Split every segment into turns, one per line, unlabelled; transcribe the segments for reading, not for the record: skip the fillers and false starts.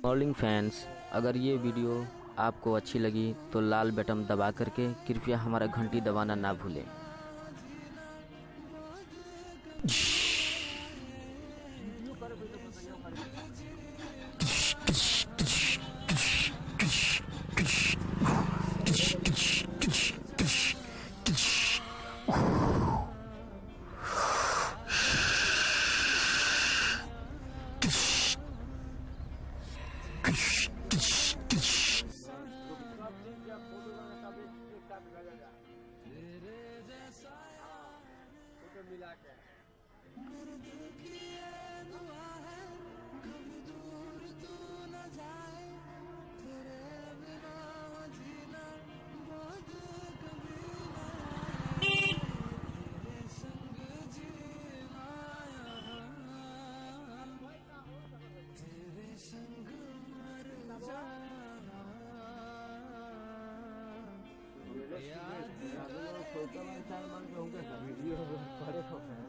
Morning fans, अगर ये video आपको अच्छी लगी तो लाल बटन दबा करके कृपया हमारा घंटी दबाना ना भूलें।
मिला के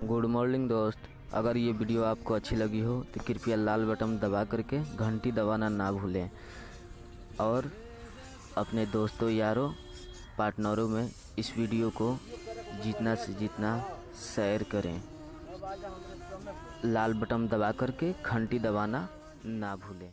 गुड मॉर्निंग दोस्त, अगर ये वीडियो आपको अच्छी लगी हो तो कृपया लाल बटन दबा करके घंटी दबाना ना भूलें और अपने दोस्तों, यारों, पार्टनरों में इस वीडियो को जितना से जितना शेयर करें। लाल बटन दबा करके घंटी दबाना ना भूलें।